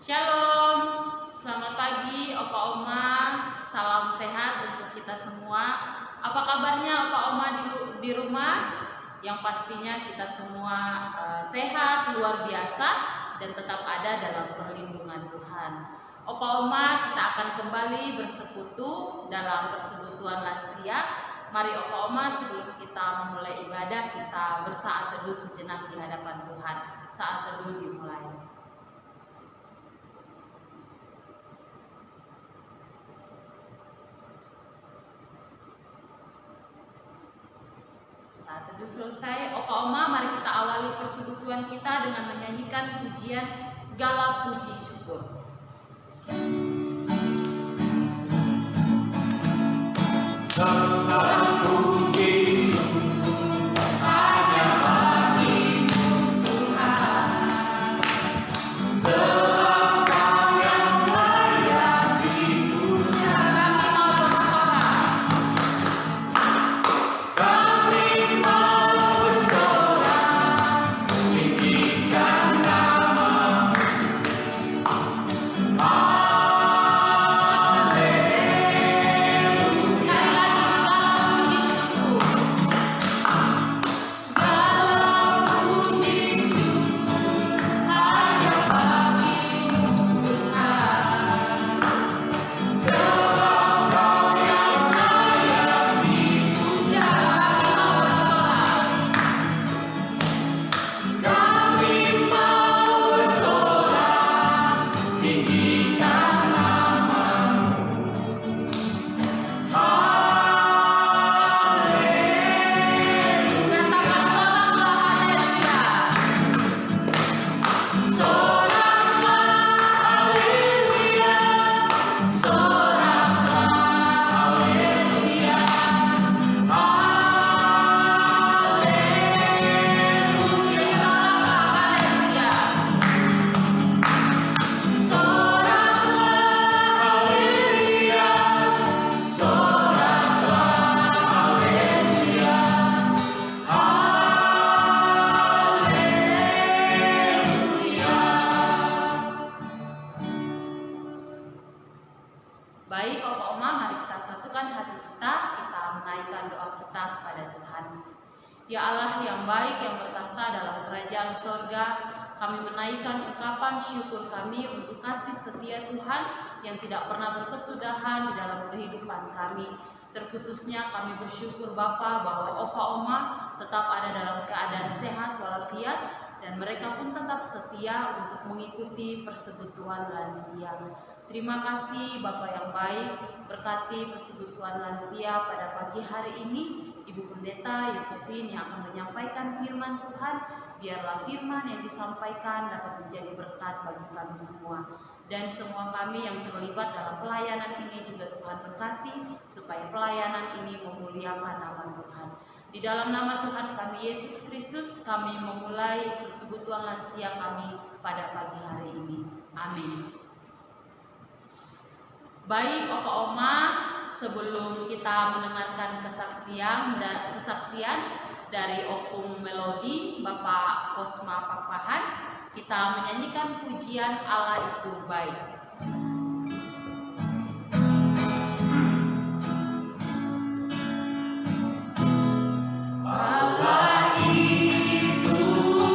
Shalom, selamat pagi Opa Oma, salam sehat untuk kita semua. Apa kabarnya Opa Oma di rumah? Yang pastinya kita semua sehat, luar biasa, dan tetap ada dalam perlindungan Tuhan. Opa Oma, kita akan kembali bersekutu dalam persekutuan lansia. Mari Opa Oma, sebelum kita memulai ibadah, kita bersaat teduh sejenak di hadapan Tuhan. Saat teduh dimulai. Saat teduh selesai, Opa Oma, mari kita awali persekutuan kita dengan menyanyikan pujian Segala Puji Syukur. Segala puji syukur hanya bagimu Tuhan, selangkah yang layak dipuja. Kami mau bersorak, tinggikan nama-Mu. Baik Opa Oma, mari kita satukan hati kita menaikkan doa kita kepada Tuhan. Ya Allah yang baik yang bertahta dalam kerajaan sorga, kami menaikkan ungkapan syukur kami untuk kasih setia Tuhan yang tidak pernah berkesudahan di dalam kehidupan kami. Terkhususnya kami bersyukur Bapa bahwa Opa Oma tetap ada dalam keadaan sehat walafiat dan mereka pun tetap setia untuk mengikuti persekutuan lansia. Terima kasih Bapak yang baik, berkati persekutuan lansia pada pagi hari ini. Ibu Pendeta Yusufin yang akan menyampaikan firman Tuhan, biarlah firman yang disampaikan dapat menjadi berkat bagi kami semua. Dan semua kami yang terlibat dalam pelayanan ini juga Tuhan berkati, supaya pelayanan ini memuliakan nama Tuhan. Di dalam nama Tuhan kami Yesus Kristus, kami memulai persekutuan lansia kami pada pagi hari ini. Amin. Baik Opa Oma, sebelum kita mendengarkan kesaksian dari Opung Melodi Bapak Kosma Pakpahan, kita menyanyikan pujian Allah itu baik. Allah itu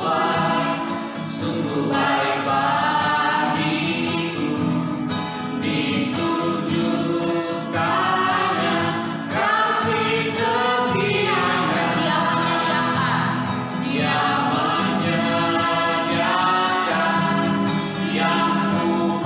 baik, sungguh baik bagiku, ditujukannya kasih setianya. Dia menyediakan yang ku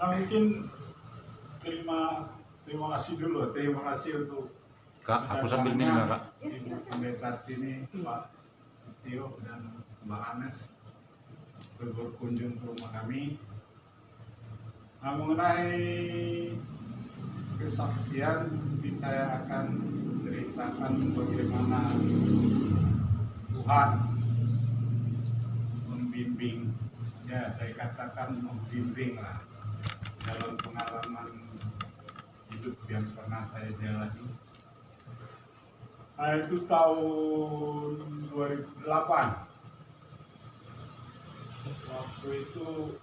Nah, mungkin terima kasih dulu, terima kasih untuk Kak, aku sambil minum ya, Kak. Ibu Pendeta ini, Pak Setio dan Mbak Anes berkunjung ke rumah kami. Nah, mengenai kesaksian, mungkin saya akan ceritakan bagaimana Tuhan membimbing, ya saya katakan membimbing lah dalam pengalaman hidup yang pernah saya jalani. Nah, itu tahun 2008. Waktu itu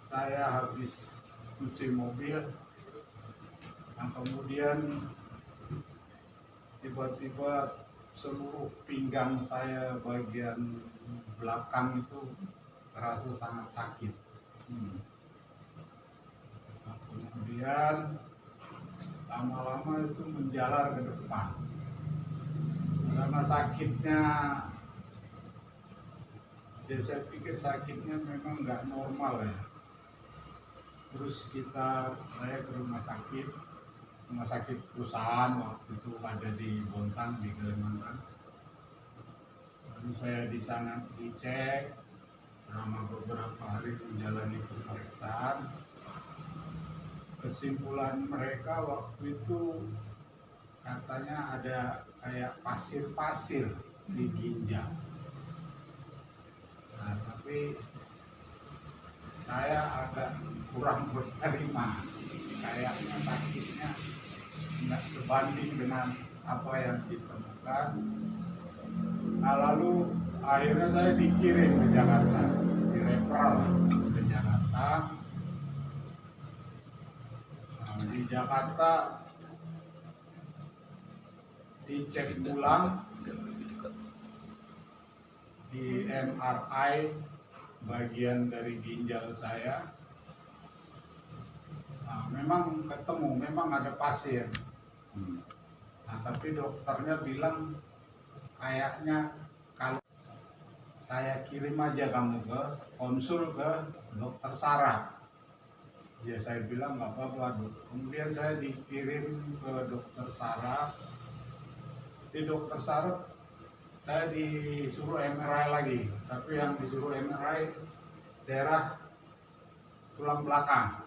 saya habis cuci mobil, nah kemudian tiba-tiba seluruh pinggang saya bagian belakang itu terasa sangat sakit. Nah, kemudian lama-lama itu menjalar ke depan. Karena sakitnya, ya saya pikir sakitnya memang nggak normal ya. Terus saya ke rumah sakit perusahaan waktu itu ada di Bontang di Kalimantan. Lalu saya di sana dicek selama beberapa hari menjalani pemeriksaan. Kesimpulan mereka waktu itu katanya ada kayak pasir-pasir di ginjal. Nah, tapi saya agak kurang berterima, kayaknya sakitnya nggak sebanding dengan apa yang ditemukan. Nah, lalu akhirnya saya dikirim ke Jakarta, direferal ke Jakarta. Nah, di Jakarta dicek ulang di MRI bagian dari ginjal saya. Nah, memang ada pasir. Nah, tapi dokternya bilang kayaknya kalau saya kirim aja kamu ke konsul ke dokter saraf. Ya saya bilang nggak apa-apa dok. Kemudian saya dikirim ke dokter saraf. Di dokter saraf saya disuruh MRI lagi, tapi yang disuruh MRI daerah tulang belakang.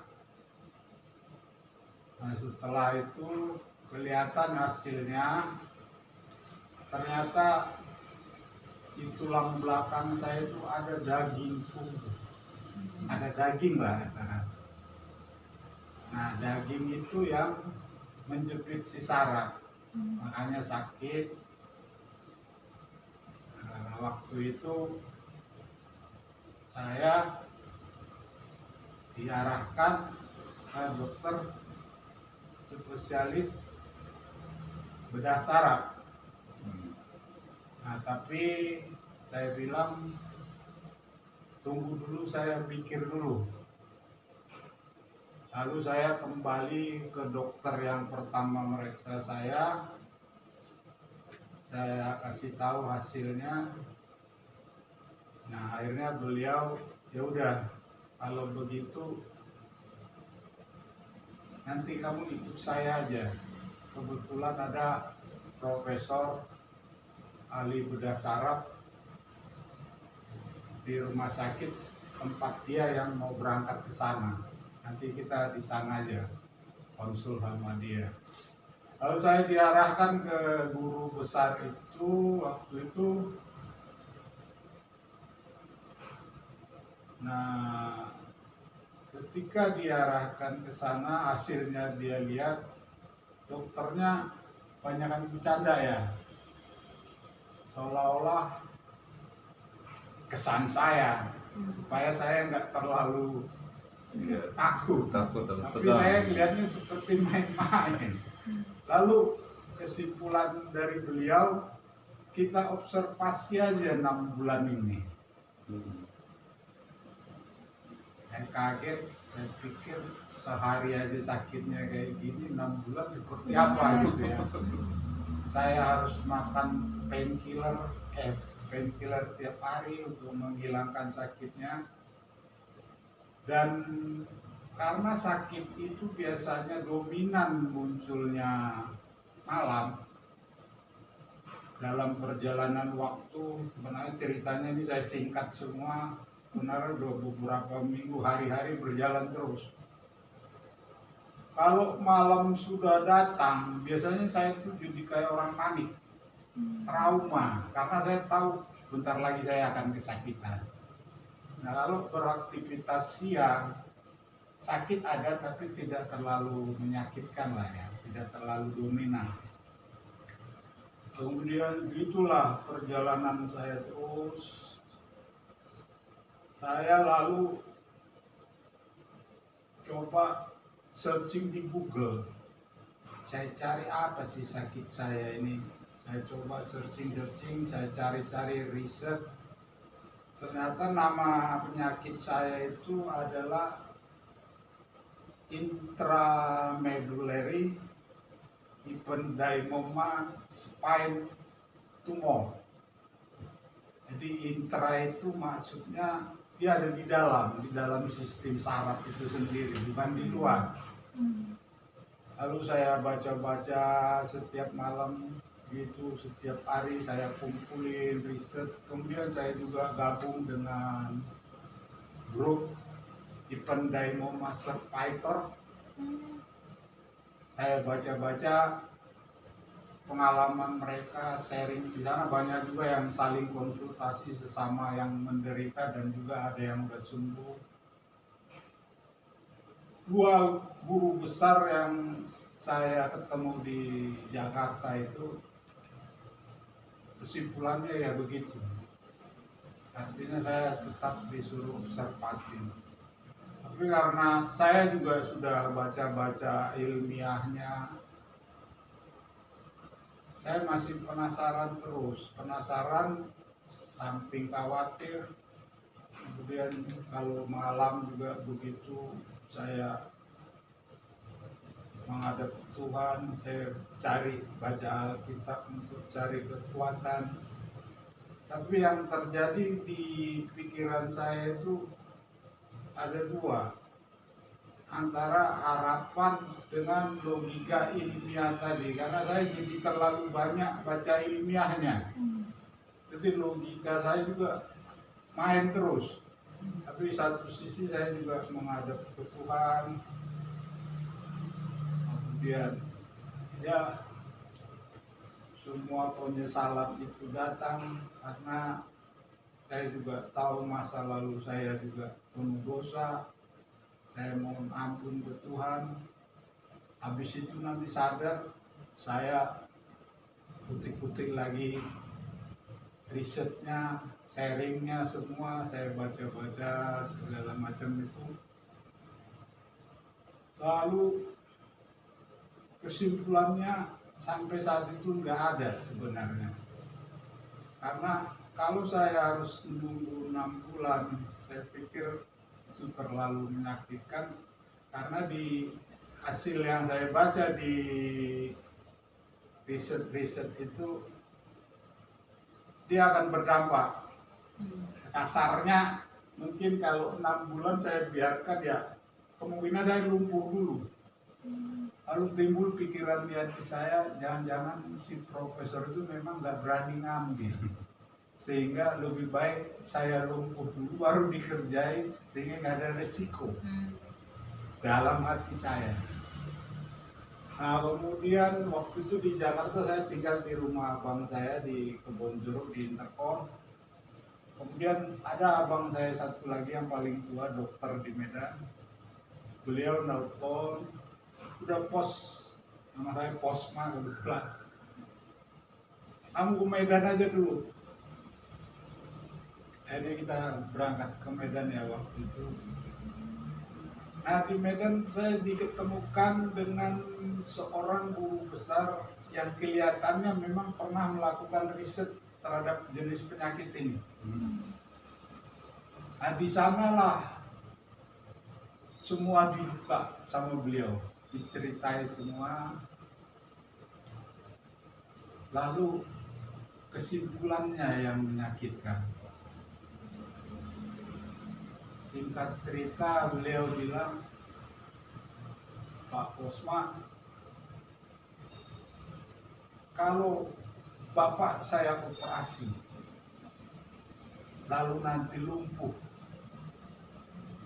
Nah, setelah itu kelihatan hasilnya, ternyata di tulang belakang saya itu ada daging tumbuh, ada daging lah. Nah, daging itu yang menjepit si saraf, makanya sakit. Nah, waktu itu saya diarahkan ke dokter spesialis bedah saraf. Nah, tapi saya bilang tunggu dulu, saya pikir dulu. Lalu saya kembali ke dokter yang pertama meriksa saya kasih tahu hasilnya. Nah, akhirnya beliau, ya udah kalau begitu nanti kamu ikut saya aja. Kebetulan ada profesor ahli bedah saraf di rumah sakit tempat dia yang mau berangkat ke sana. Nanti kita di sana aja konsul sama dia. Lalu saya diarahkan ke guru besar itu waktu itu. Nah, ketika diarahkan ke sana, hasilnya dia lihat dokternya banyakan bercanda ya, seolah-olah kesan saya supaya saya nggak terlalu takut. Tapi saya lihatnya seperti main-main. Lalu kesimpulan dari beliau, kita observasi aja 6 bulan ini. Saya kaget, saya pikir sehari aja sakitnya kayak gini, 6 bulan seperti apa gitu ya. Saya harus makan painkiller tiap hari untuk menghilangkan sakitnya. Dan karena sakit itu biasanya dominan munculnya malam. Dalam perjalanan waktu, sebenarnya ceritanya ini saya singkat semua, sebenarnya beberapa minggu, hari-hari berjalan terus. Kalau malam sudah datang, biasanya saya itu jadi kayak orang panik, trauma, karena saya tahu bentar lagi saya akan kesakitan. Nah, kalau beraktivitas siang, sakit ada tapi tidak terlalu menyakitkan lah ya, tidak terlalu dominan. Kemudian itulah perjalanan saya terus. Saya lalu coba searching di Google. Saya cari apa sih sakit saya ini. Saya coba searching, saya cari riset. Ternyata nama penyakit saya itu adalah intramedullary ependymoma spine tumor. Jadi intra itu maksudnya dia ada di dalam sistem saraf itu sendiri, bukan di luar. Lalu saya baca-baca setiap malam gitu, setiap hari saya kumpulin riset. Kemudian saya juga gabung dengan grup ependymoma survivor. Saya baca-baca pengalaman mereka, sharing di sana, banyak juga yang saling konsultasi sesama yang menderita dan juga ada yang udah sembuh. Dua guru besar yang saya ketemu di Jakarta itu kesimpulannya ya begitu. Artinya saya tetap disuruh observasi. Tapi karena saya juga sudah baca-baca ilmiahnya, saya masih penasaran terus. Penasaran samping khawatir. Kemudian kalau malam juga begitu, saya menghadap Tuhan, saya cari baca Alkitab untuk cari kekuatan. Tapi yang terjadi di pikiran saya itu ada dua, antara harapan dengan logika ilmiah tadi, karena saya jadi terlalu banyak baca ilmiahnya, jadi logika saya juga main terus. Tapi satu sisi saya juga menghadap ke Tuhan. Kemudian ya semua penyesalan itu datang karena saya juga tahu masa lalu saya juga penuh dosa. Saya mohon ampun ke Tuhan. Habis itu nanti sadar, saya kutik-kutik lagi risetnya, sharingnya semua, saya baca-baca segala macam itu. Lalu kesimpulannya sampai saat itu nggak ada sebenarnya. Karena kalau saya harus menunggu 6 bulan, saya pikir itu terlalu menyakitkan. Karena di hasil yang saya baca di riset-riset itu, dia akan berdampak. Kasarnya mungkin kalau 6 bulan saya biarkan ya, kemungkinan saya lumpuh dulu. Lalu timbul pikiran di hati saya, jangan-jangan si profesor itu memang nggak berani ngambil. Sehingga lebih baik saya lumpuh dulu baru dikerjain, sehingga nggak ada resiko dalam hati saya. Nah, kemudian waktu itu di Jakarta saya tinggal di rumah abang saya di Kebonjeruk di Intercom. Kemudian ada abang saya satu lagi yang paling tua, dokter di Medan. Beliau nelpon, udah pos, nama saya Posma kebetulan. Kamu ke Medan aja dulu. Akhirnya kita berangkat ke Medan ya waktu itu. Nah, di Medan saya diketemukan dengan seorang guru besar yang kelihatannya memang pernah melakukan riset terhadap jenis penyakit ini. Nah, di sanalah semua dibuka sama beliau, diceritai semua. Lalu kesimpulannya yang menyakitkan. Singkat cerita, beliau bilang Pak Posma, kalau bapak saya operasi lalu nanti lumpuh,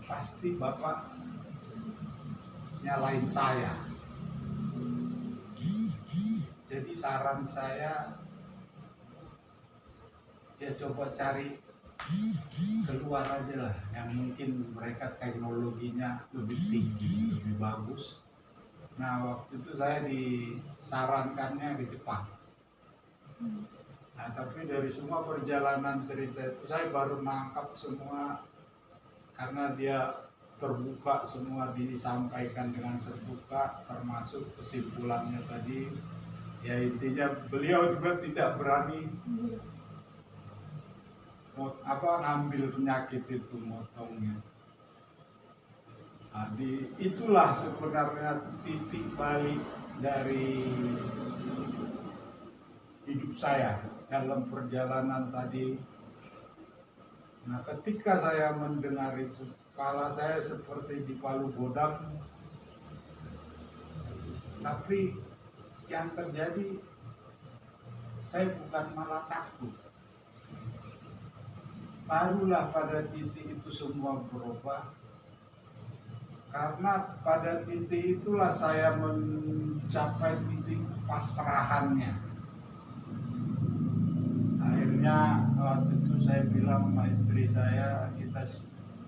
pasti bapak nyalain saya. Jadi saran saya, ya coba cari keluar aja lah, yang mungkin mereka teknologinya lebih tinggi, lebih bagus. Nah, waktu itu saya disarankannya ke Jepang. Nah, tapi dari semua perjalanan cerita itu saya baru nangkap semua, karena dia terbuka, semua disampaikan dengan terbuka, termasuk kesimpulannya tadi. Ya intinya beliau juga tidak berani ngambil penyakit itu, motongnya. Nah, itulah sebenarnya titik balik dari hidup saya dalam perjalanan tadi. Nah, ketika saya mendengar itu, kepala saya seperti dipalu godam. Tapi yang terjadi, saya bukan malah takut. Barulah pada titik itu semua berubah. Karena pada titik itulah saya mencapai titik pasrahannya. Akhirnya waktu itu saya bilang sama istri saya, kita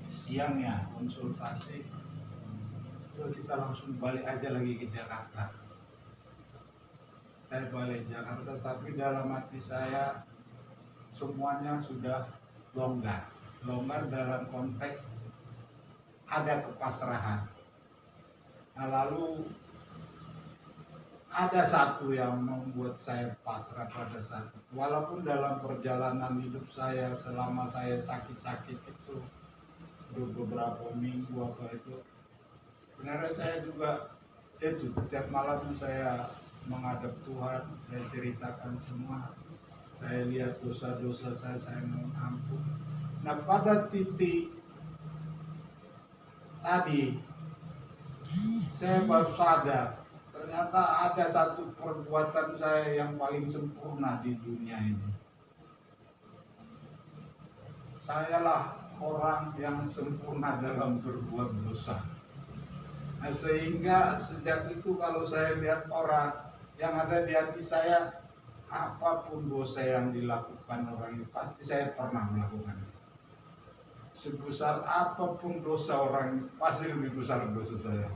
siang ya konsultasi, kita langsung balik aja lagi ke Jakarta. Saya balik Jakarta, tapi dalam hati saya semuanya sudah longgar dalam konteks ada kepasrahan. Nah, lalu ada satu yang membuat saya pasrah pada saat itu. Walaupun dalam perjalanan hidup saya selama saya sakit-sakit itu beberapa minggu apa itu, sebenarnya saya juga itu setiap malam saya menghadap Tuhan, saya ceritakan semua, saya lihat dosa-dosa saya mohon ampun. Nah, pada titik tadi saya baru sadar, ternyata ada satu perbuatan saya yang paling sempurna di dunia ini. Sayalah orang yang sempurna dalam berbuat dosa. Nah, sehingga sejak itu kalau saya lihat orang, yang ada di hati saya, apapun dosa yang dilakukan orang itu, pasti saya pernah melakukannya. Sebesar apapun dosa orang itu, pasti lebih besar dosa saya.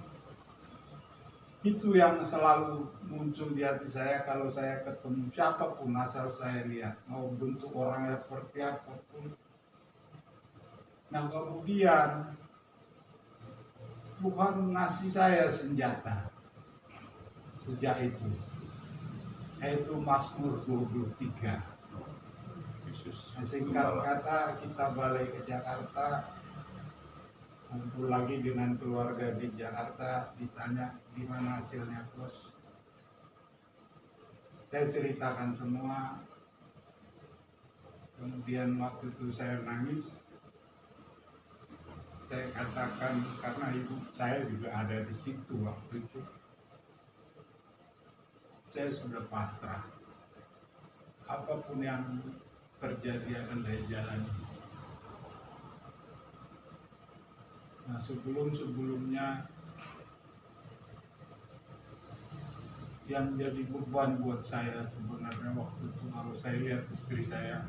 Itu yang selalu muncul di hati saya kalau saya ketemu siapapun, asal saya lihat, mau bentuk orangnya seperti apapun. Nah, kemudian Tuhan ngasih saya senjata sejak itu, yaitu Mazmur 23. Nah, singkat kata, kita balik ke Jakarta, kumpul lagi dengan keluarga di Jakarta, ditanya gimana hasilnya bos. Saya ceritakan semua. Kemudian waktu itu saya nangis. Saya katakan, karena ibu saya juga ada di situ waktu itu, saya sudah pasrah. Apapun yang terjadi akan saya jalani. Nah, sebelumnya yang jadi beban buat saya sebenarnya waktu itu, kalau saya lihat istri saya,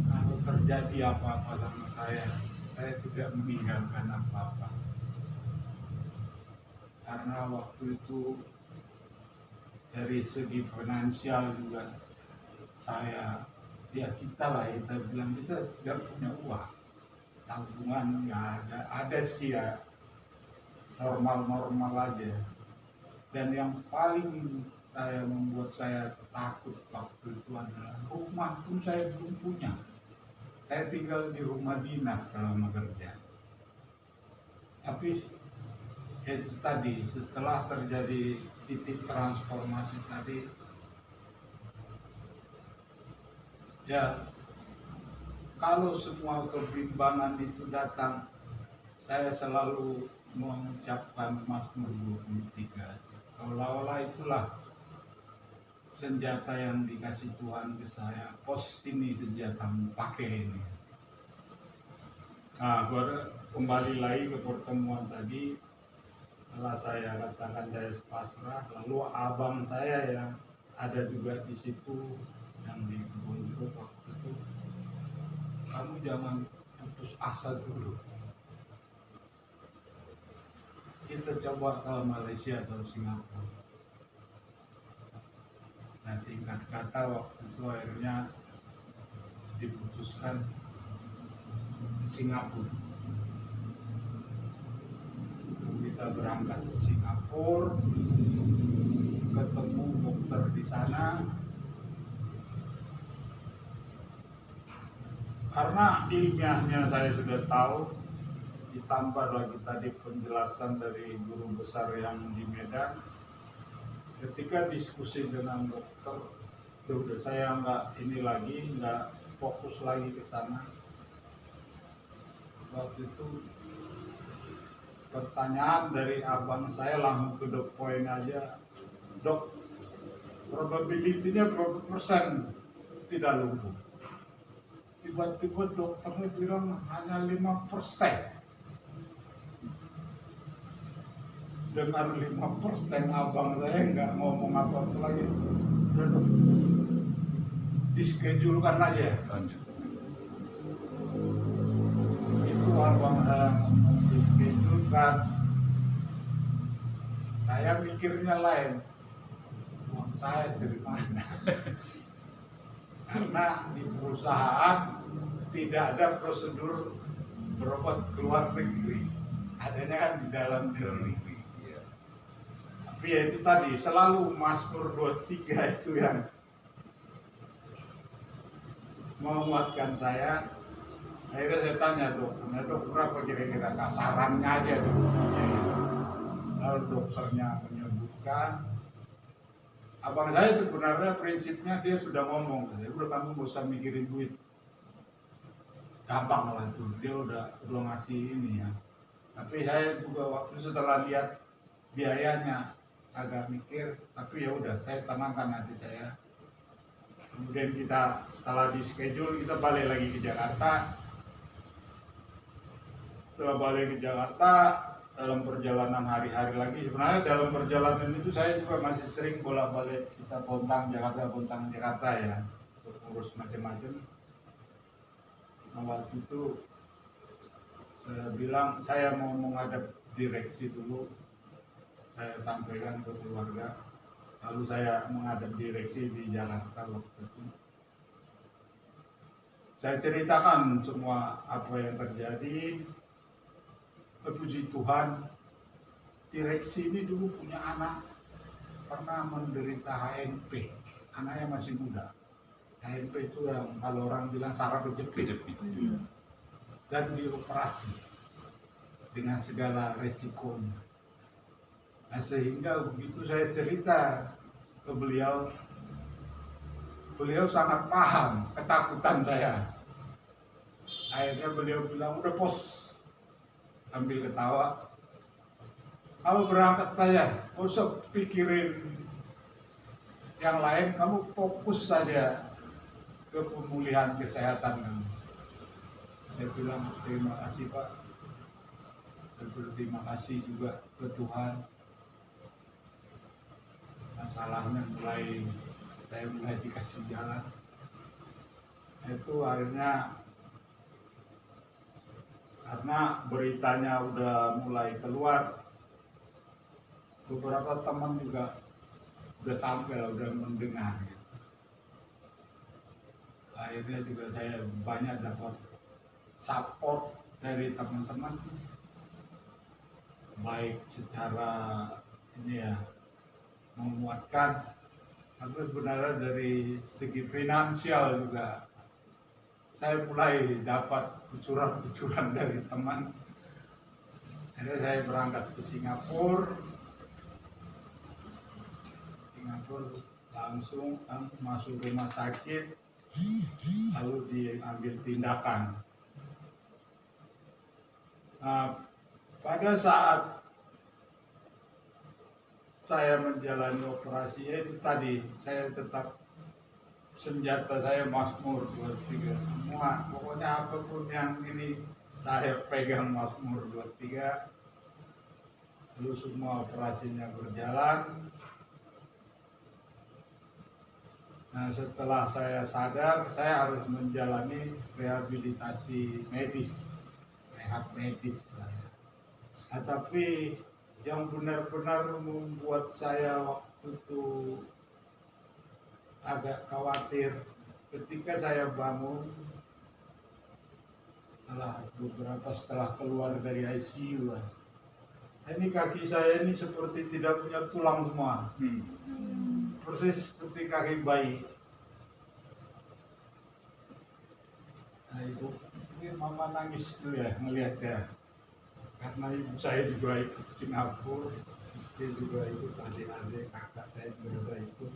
kalau terjadi apa-apa sama saya tidak meninggalkan apa-apa. Karena waktu itu dari segi finansial juga saya, ya kita bilang kita tidak punya uang, tabungan ya ada sih ya, normal aja. Dan yang paling membuat saya takut waktu itu adalah rumah pun saya belum punya. Saya tinggal di rumah dinas selama kerja. Tapi itu tadi, setelah terjadi titik transformasi tadi, ya kalau semua kebimbangan itu datang, saya selalu mengucapkan Mazmur 23. Seolah-olah itulah senjata yang dikasih Tuhan ke saya. Pos ini senjatamu, pakai ini. Nah, kembali lagi ke pertemuan tadi. Setelah saya katakan saya pasrah, lalu abang saya yang ada juga di situ yang di kebun jeruk waktu itu, kamu jangan putus asa dulu. Kita coba ke Malaysia atau Singapura. Nah, singkat kata waktu itu akhirnya diputuskan ke Singapura. Kita berangkat ke Singapura, ketemu dokter di sana. Karena ilmiahnya saya sudah tahu, ditambah lagi tadi penjelasan dari guru besar yang di Medan. Ketika diskusi dengan dokter, udah saya nggak fokus lagi ke sana. Waktu itu pertanyaan dari abang saya langsung to the point aja, dok, probability-nya berapa persen tidak lumpuh? Tiba-tiba dokternya bilang hanya 5%. Dengar 5%, abang saya nggak ngomong apa-apa lagi. Udah dok, dischedule-kan aja. Lanjut. Itu abang saya ngomong dischedule-kan. Saya mikirnya lain. Uang saya dari mana? Karena di perusahaan tidak ada prosedur berobat ke luar negeri, adanya kan di dalam negeri. Tapi ya itu tadi, selalu Mazmur 23 itu yang menguatkan saya. Akhirnya saya tanya dok berapa kira-kira kasarannya aja dok. Lalu dokternya menyebutkan, abang saya sebenarnya prinsipnya dia sudah ngomong, udah kamu gak usah mikirin duit, gampang lah itu, dia udah ngasih ini ya. Tapi saya juga waktu setelah lihat biayanya agak mikir, tapi ya udah saya tenangkan hati saya. Kemudian kita setelah di schedule kita balik lagi ke Jakarta. Setelah balik ke Jakarta, dalam perjalanan hari-hari lagi, sebenarnya dalam perjalanan itu saya juga masih sering bolak-balik kita Bontang Jakarta ya, untuk ngurus macam-macam. Nah, waktu itu saya bilang saya mau menghadap direksi dulu, saya sampaikan ke keluarga, lalu saya menghadap direksi di Jakarta waktu itu. Saya ceritakan semua apa yang terjadi. Puji Tuhan, direksi ini dulu punya anak pernah menderita HNP, anaknya masih muda. HNP itu yang kalau orang bilang saraf kejepit, dan dioperasi dengan segala resikonya. Nah, sehingga begitu saya cerita ke beliau sangat paham ketakutan saya. Akhirnya beliau bilang, udah pos, ambil ketawa, kamu berangkat saja, gak usah pikirin yang lain, kamu fokus saja ke pemulihan kesehatan kamu. Saya bilang terima kasih Pak, dan berterima kasih juga ke Tuhan. Masalahnya saya mulai dikasih jalan. Itu akhirnya karena beritanya udah mulai keluar, beberapa teman juga udah sampai lah, udah mendengar gitu. Akhirnya juga saya banyak dapat support dari teman-teman, baik secara ini ya menguatkan, tapi sebenarnya dari segi finansial juga saya mulai dapat kucuran-kucuran dari teman. Akhirnya saya berangkat ke Singapura langsung masuk rumah sakit, lalu diambil tindakan. pada saat saya menjalani operasi itu tadi, saya tetap senjata saya Mazmur 23 semua. Pokoknya apapun yang ini saya pegang Mazmur 23. Lalu semua operasinya berjalan. Nah, setelah saya sadar, saya harus menjalani rehabilitasi medis, rehab medis lah ya. Nah, tapi yang benar-benar membuat saya waktu itu agak khawatir ketika saya bangun setelah keluar dari ICU. Ini kaki saya ini seperti tidak punya tulang semua, persis seperti kaki bayi. Nah, ibu, ini mama nangis tuh ya ngelihatnya. Karena ibu saya juga ikut ke Singapura, dia juga ikut, adik-adik kakak saya juga ikut.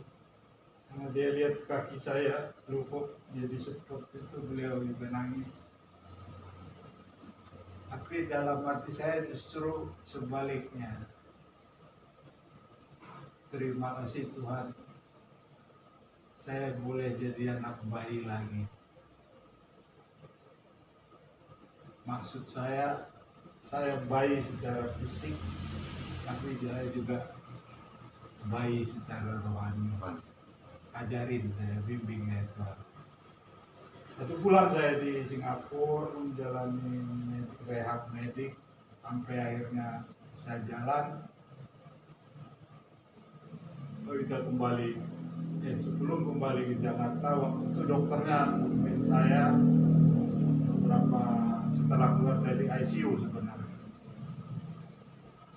Karena dia lihat kaki saya lupuk jadi seperti itu, beliau juga nangis. Tapi dalam hati saya justru sebaliknya. Terima kasih Tuhan, saya boleh jadi anak bayi lagi. Maksud saya bayi secara fisik, tapi saya juga bayi secara rohani. Ajarin saya, bimbing ya Tuhan. 1 bulan saya di Singapura menjalani rehab medik sampai akhirnya bisa jalan. Kita kembali, sebelum kembali ke Jakarta, waktu itu dokternya nemuin saya beberapa setelah keluar dari ICU sebenarnya.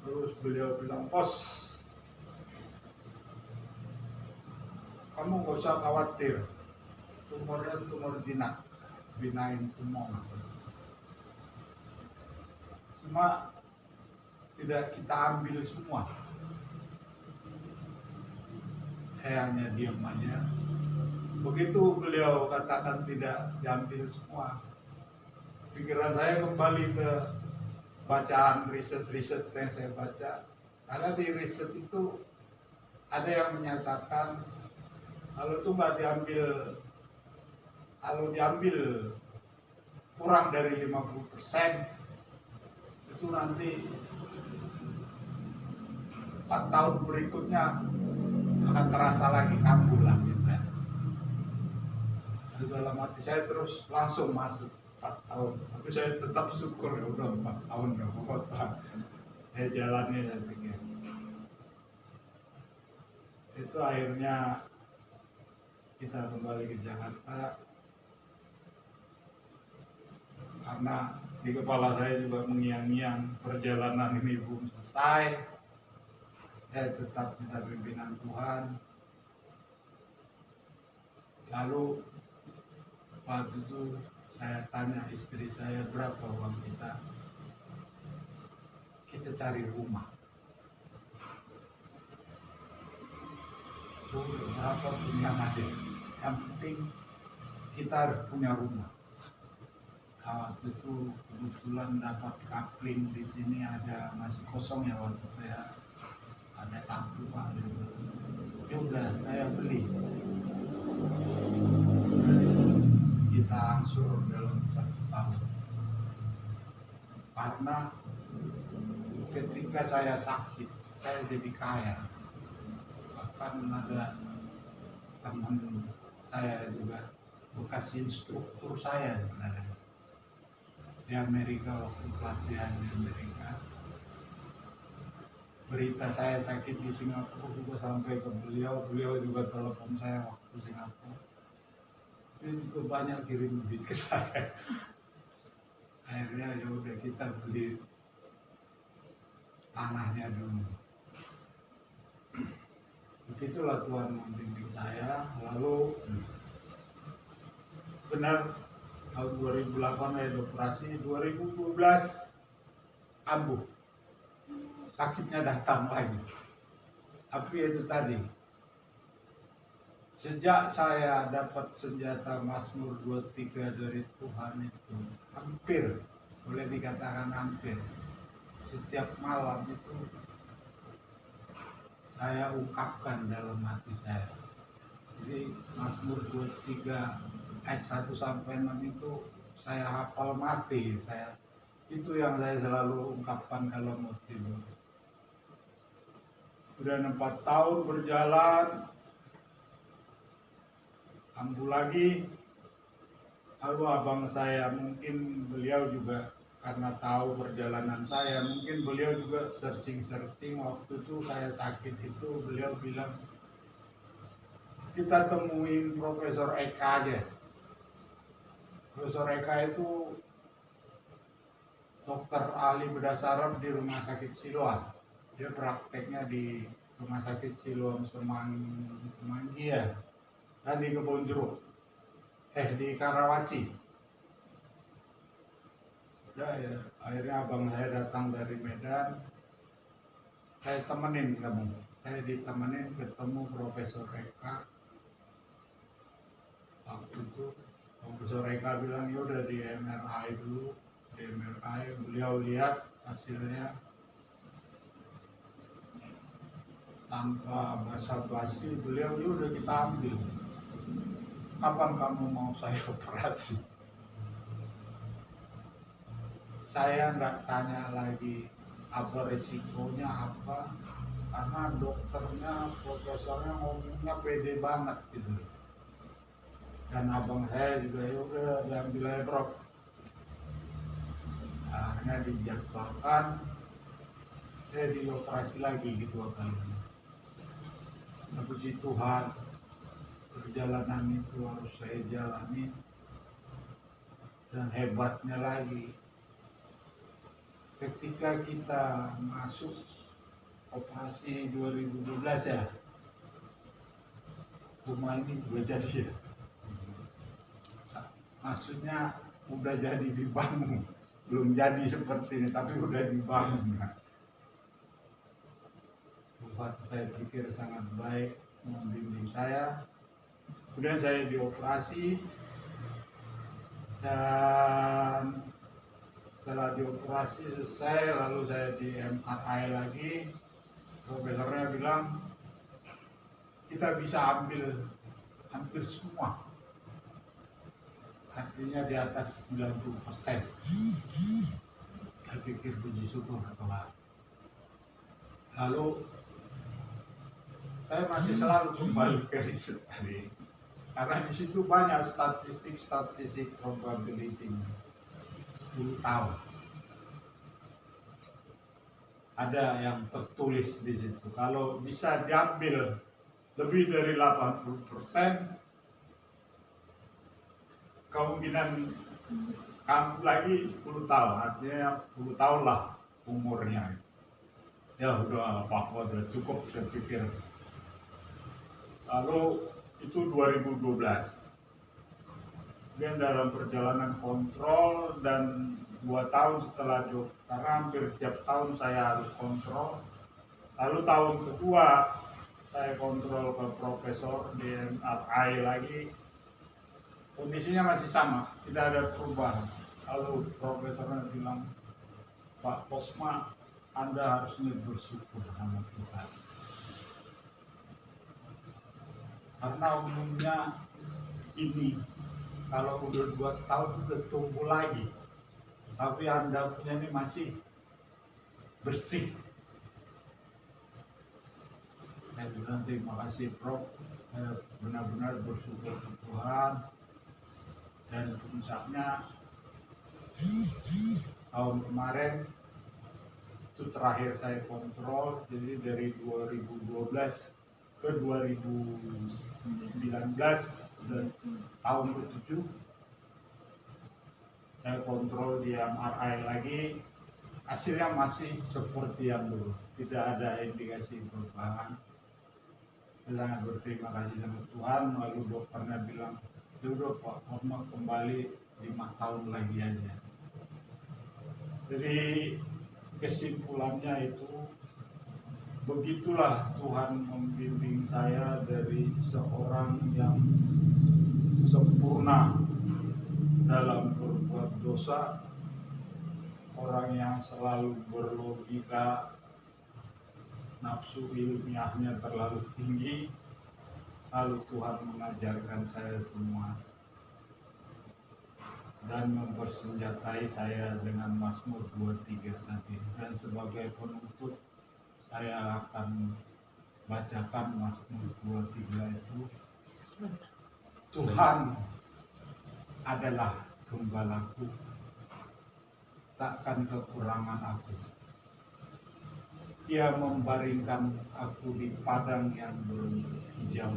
Terus beliau bilang, "Pos, kamu gak usah khawatir, tumornya tumor jinak, benign tumor. Cuma tidak kita ambil semua." Saya hanya diam aja. Begitu beliau katakan tidak diambil semua, pikiran saya kembali ke bacaan riset-riset yang saya baca. Karena di riset itu ada yang menyatakan kalau itu nggak diambil, kalau diambil kurang dari 50%, itu nanti 4 tahun berikutnya akan terasa lagi kambuh lah gitu ya. Dalam hati saya terus langsung masuk 4 tahun, tapi saya tetap syukur ya udah 4 tahun ya apa-apa. Saya jalani, saya pikir. Itu akhirnya kita kembali ke Jakarta karena di kepala saya juga mengiang-ngiang perjalanan ini belum selesai. Saya tetap minta pimpinan Tuhan. Lalu waktu itu saya tanya istri saya, berapa uang kita cari rumah. So, berapa pun yang ada, yang penting kita harus punya rumah. Nah, waktu itu kebetulan dapat kapling di sini ada masih kosong ya waktu itu ya. Ada 1 Pak, ya udah saya beli. Kita angsur dalam 1 tahun. Karena ketika saya sakit, saya jadi kaya. Bahkan ada teman saya juga bekas instruktur saya sebenarnya di Amerika, waktu pelatihan di Amerika. Berita saya sakit di Singapura juga sampai ke beliau juga telepon saya waktu Singapura. Dia juga banyak kirim duit ke saya. Akhirnya ya udah kita beli tanahnya dulu. Begitulah Tuhan membimbing saya. Lalu benar tahun 2008 saya operasi, 2012 kambuh. Sakitnya datang lagi. Tapi itu tadi, sejak saya dapat senjata Mazmur 23 dari Tuhan itu, hampir, boleh dikatakan hampir, setiap malam itu saya ungkapkan dalam hati saya. Jadi Mazmur 23 ayat 1 sampai 6 itu saya hafal mati. Itu yang saya selalu ungkapkan kalau mau tidur. Udah 4 tahun berjalan, ambil lagi. Lalu abang saya, mungkin beliau juga karena tahu perjalanan saya, mungkin beliau juga searching waktu itu saya sakit itu, beliau bilang kita temuin Profesor Eka aja. Profesor Eka itu dokter ahli bedah saraf di Rumah Sakit Siloam. Dia prakteknya di Rumah Sakit Siloam Semanggi ya, dan di Kebonjeruk, di Karawaci. Ya, akhirnya abang saya datang dari Medan, saya temenin kamu. Saya ditemenin ketemu Profesor Eka. Waktu itu Profesor Eka bilang ya udah di MRI dulu. Di MRI beliau lihat hasilnya tanpa basa-basi, beliau ya udah kita ambil. Kapan kamu mau saya operasi? Saya nggak tanya lagi apa resikonya apa, karena dokternya, profesornya ngomongnya pede banget gitu. Dan abang saya juga ya udah diambil aja bro. Akhirnya dijadwalkan, saya dioperasi lagi gitu kali. Puji Tuhan, perjalanan itu harus saya jalani. Dan hebatnya lagi, ketika kita masuk operasi 2012 ya, rumah ini udah jadi ya. Maksudnya udah jadi dibangun, belum jadi seperti ini, tapi udah dibangun. Tuhan saya pikir sangat baik membimbing saya. Kemudian saya dioperasi, dan setelah dioperasi selesai, lalu saya di MRI lagi. Profesornya bilang kita bisa ambil hampir semua, artinya di atas 90%. Saya pikir puji syukur Tuhan. Lalu saya masih selalu kembali ke riset tadi, karena di situ banyak statistik probability 10 tahun. Ada yang tertulis di situ. Kalau bisa diambil lebih dari 80%, kemungkinan kambuh lagi 10 tahun, artinya 10 tahun lah umurnya. Ya udah apa-apa, udah cukup saya pikir. Lalu itu 2012. Kemudian dalam perjalanan kontrol, dan 2 tahun setelah itu, karena hampir tiap tahun saya harus kontrol. Lalu tahun kedua saya kontrol ke profesor di MRI lagi, kondisinya masih sama, tidak ada perubahan. Lalu profesornya bilang, Pak Posma, Anda harusnya bersyukur sama Tuhan. Karena umumnya ini kalau udah 2 tahun udah tumbuh lagi, tapi Anda punya ini masih bersih. Saya bilang terima kasih Prof, saya benar-benar bersyukur ke Tuhan. Dan puncaknya tahun kemarin itu terakhir saya kontrol, jadi dari 2012 ke 2019 dan tahun ke-7 saya kontrol di MRI lagi, hasilnya masih seperti yang dulu, tidak ada indikasi perubahan. Saya sangat berterima kasih sama Tuhan. Lalu dokternya bilang, udah Pak Posma kembali 5 tahun lagi aja. Jadi kesimpulannya itu, begitulah Tuhan membimbing saya dari seorang yang sempurna dalam berbuat dosa, orang yang selalu berlogika, nafsu ilmiahnya terlalu tinggi, lalu Tuhan mengajarkan saya semua dan mempersenjatai saya dengan Mazmur 23 tadi. Dan sebagai penutup saya akan bacakan Mazmur 23 itu. Tuhan adalah gembalaku, takkan kekurangan aku. Ia membaringkan aku di padang yang berhijau.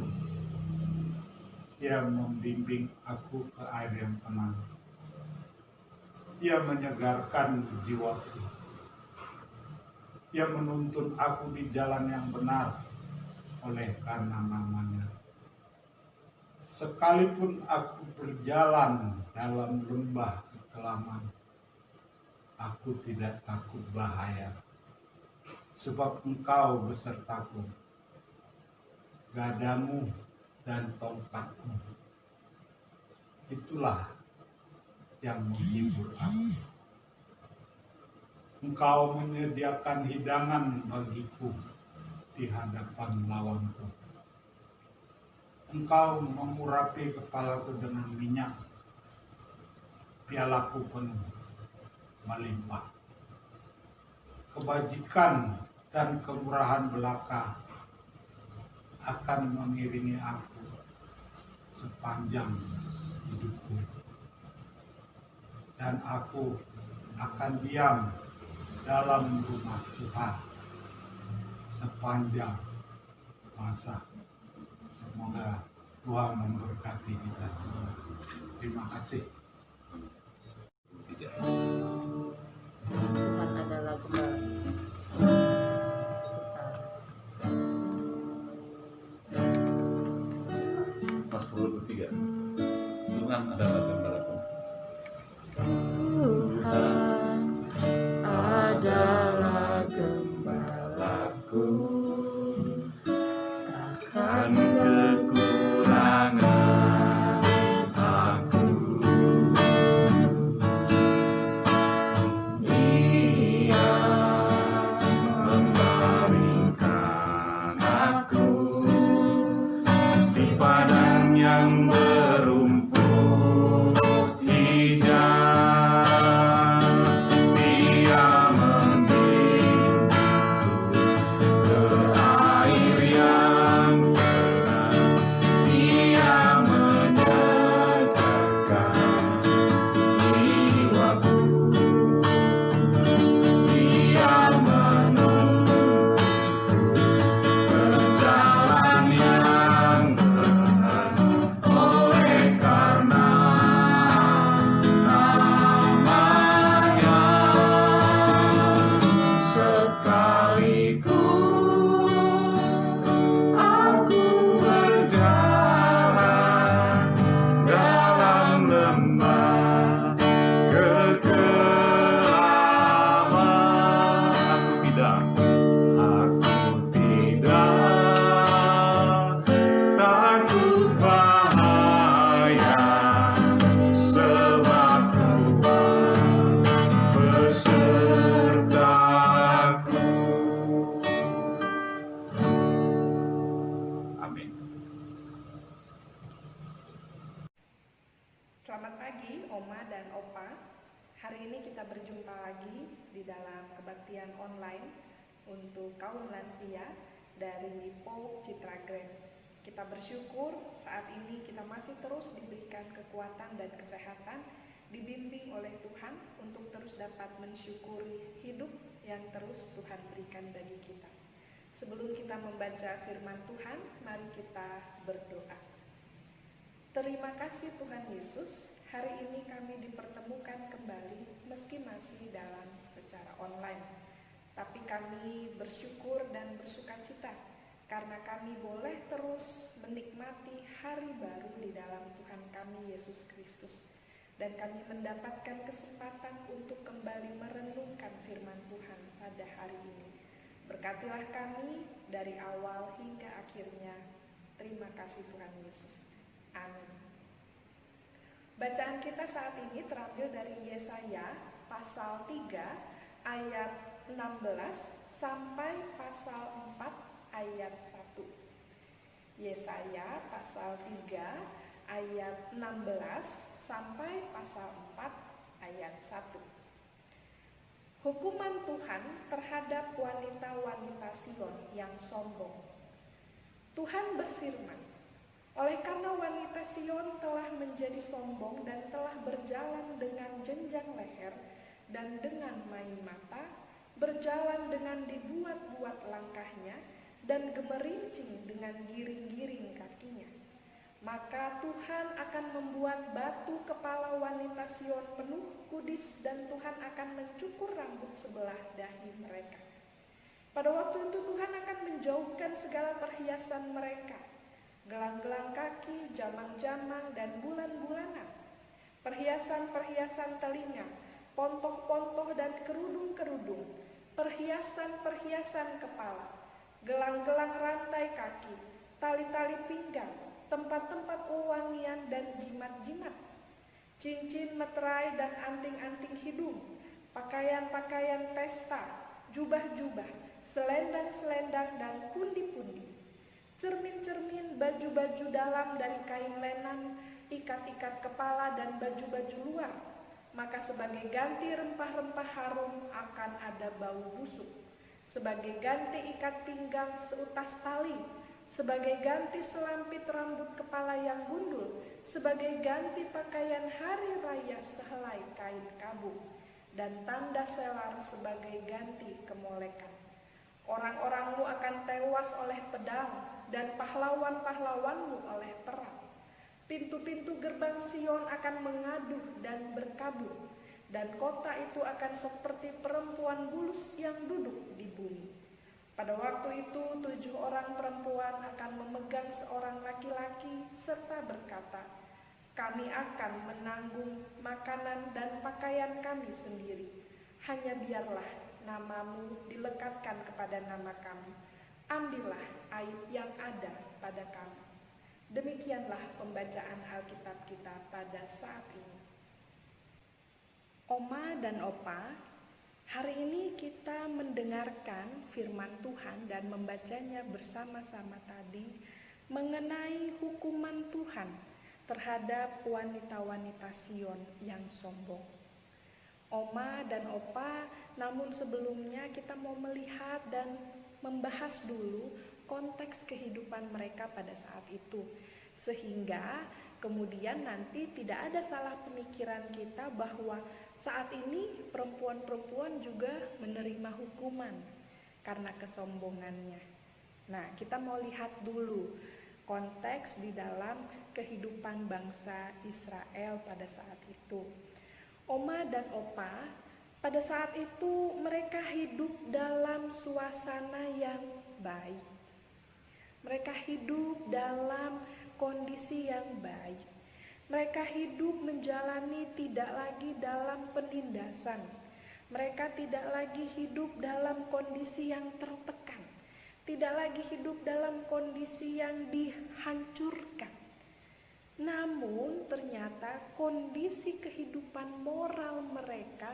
Ia membimbing aku ke air yang tenang. Ia menyegarkan jiwaku. Ia menuntun aku di jalan yang benar oleh karena namanya. Sekalipun aku berjalan dalam lembah kekelaman, aku tidak takut bahaya, sebab Engkau besertaku. Gadamu dan tongkatmu, itulah yang menghibur aku. Engkau menyediakan hidangan bagiku di hadapan lawanku. Engkau mengurapi kepalaku dengan minyak, pialaku penuh melimpah. Kebajikan dan kemurahan belaka akan mengiringi aku sepanjang hidupku. Dan aku akan diam dalam rumah Tuhan sepanjang masa. Semoga Tuhan memberkati kita semua. Terima kasih. Tuhan adalah gembala kita. Mazmur 23. Tuhan adalah gembalaku. Tuhan adalah gembalaku, takkan Kekurangan aku. Dia membaringkan aku di padang yang berumput hijau. Dia membimbingku ke air yang tenang. Dia menyegarkan jiwaku. Dia menuntun ke jalan yang benar oleh karena namanya. Sekalipun aku berjalan dalam lembah kekelaman, aku tidak takut bahaya, sebab Tuhan besertaku. Amin. Selamat pagi Oma dan Opa. Hari ini kita berjumpa lagi di dalam kebaktian online untuk kaum lansia dari POUK Citra Grand. Kita bersyukur saat ini kita masih terus diberikan kekuatan dan kesehatan, dibimbing oleh Tuhan untuk terus dapat mensyukuri hidup yang terus Tuhan berikan bagi kita. Sebelum kita membaca firman Tuhan, mari kita berdoa. Terima kasih Tuhan Yesus, hari ini kami dipertemukan kembali meski masih dalam secara online. Tapi kami bersyukur dan bersukacita karena kami boleh terus menikmati hari baru di dalam Tuhan kami Yesus Kristus. Dan kami mendapatkan kesempatan untuk kembali merenungkan firman Tuhan pada hari ini. Berkatilah kami dari awal hingga akhirnya. Terima kasih Tuhan Yesus. Amin. Bacaan kita saat ini terambil dari Yesaya pasal 3 ayat 16 sampai pasal 4 ayat 1. Yesaya pasal 3 ayat 16 sampai pasal 4 ayat 1. Hukuman Tuhan terhadap wanita-wanita Sion yang sombong. Tuhan berfirman, oleh karena wanita Sion telah menjadi sombong dan telah berjalan dengan jenjang leher dan dengan main mata, berjalan dengan dibuat-buat langkahnya dan gemerincing dengan giring-giring kakinya, maka Tuhan akan membuat batu kepala wanita Sion penuh kudis dan Tuhan akan mencukur rambut sebelah dahi mereka. Pada waktu itu Tuhan akan menjauhkan segala perhiasan mereka, gelang-gelang kaki, jamang-jamang, dan bulan-bulanan, perhiasan-perhiasan telinga, pontoh-pontoh dan kerudung-kerudung, perhiasan-perhiasan kepala, gelang-gelang rantai kaki, tali-tali pinggang, tempat-tempat wewangian dan jimat-jimat, cincin meterai dan anting-anting hidung, pakaian-pakaian pesta, jubah-jubah, selendang-selendang dan pundi-pundi, cermin-cermin, baju-baju dalam dari kain lenan, ikat-ikat kepala dan baju-baju luar. Maka sebagai ganti rempah-rempah harum akan ada bau busuk, sebagai ganti ikat pinggang seutas tali, sebagai ganti selampit rambut kepala yang gundul, sebagai ganti pakaian hari raya sehelai kain kabung, dan tanda selar sebagai ganti kemolekan. Orang-orangmu akan tewas oleh pedang dan pahlawan-pahlawanmu oleh perang. Pintu-pintu gerbang Sion akan mengaduh dan berkabung, dan kota itu akan seperti perempuan bulus yang duduk di bumi. Pada waktu itu 7 orang perempuan akan memegang seorang laki-laki serta berkata, kami akan menanggung makanan dan pakaian kami sendiri. Hanya biarlah namamu dilekatkan kepada nama kami. Ambillah aib yang ada pada kami. Demikianlah pembacaan Alkitab kita pada saat ini. Oma dan Opa, hari ini kita mendengarkan firman Tuhan dan membacanya bersama-sama tadi mengenai hukuman Tuhan terhadap wanita-wanita Sion yang sombong. Oma dan Opa, namun sebelumnya kita mau melihat dan membahas dulu konteks kehidupan mereka pada saat itu, sehingga kemudian nanti tidak ada salah pemikiran kita bahwa saat ini perempuan-perempuan juga menerima hukuman karena kesombongannya. Nah, kita mau lihat dulu konteks di dalam kehidupan bangsa Israel pada saat itu. Oma dan Opa, pada saat itu mereka hidup dalam suasana yang baik. Mereka hidup dalam kondisi yang baik. Mereka hidup menjalani tidak lagi dalam penindasan. Mereka tidak lagi hidup dalam kondisi yang tertekan. Tidak lagi hidup dalam kondisi yang dihancurkan. Namun ternyata kondisi kehidupan moral mereka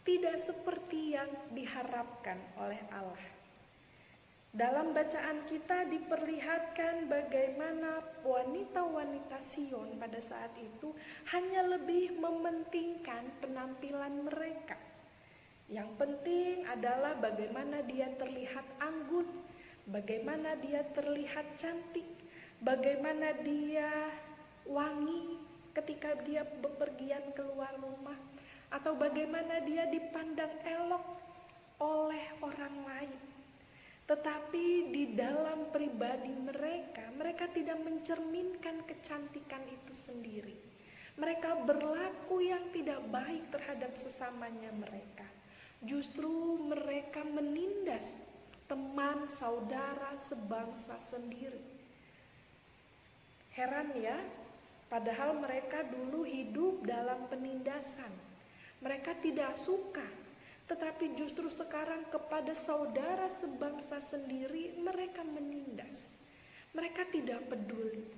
tidak seperti yang diharapkan oleh Allah. Dalam bacaan kita diperlihatkan bagaimana wanita-wanita Sion pada saat itu hanya lebih mementingkan penampilan mereka. Yang penting adalah bagaimana dia terlihat anggun, bagaimana dia terlihat cantik, bagaimana dia wangi ketika dia bepergian keluar rumah, atau bagaimana dia dipandang elok oleh orang lain. Tetapi di dalam pribadi mereka, mereka tidak mencerminkan kecantikan itu sendiri. Mereka berlaku yang tidak baik terhadap sesamanya mereka. Justru mereka menindas teman, saudara, sebangsa sendiri. Heran ya, padahal mereka dulu hidup dalam penindasan. Mereka tidak suka. Tetapi justru sekarang kepada saudara sebangsa sendiri mereka menindas. Mereka tidak peduli.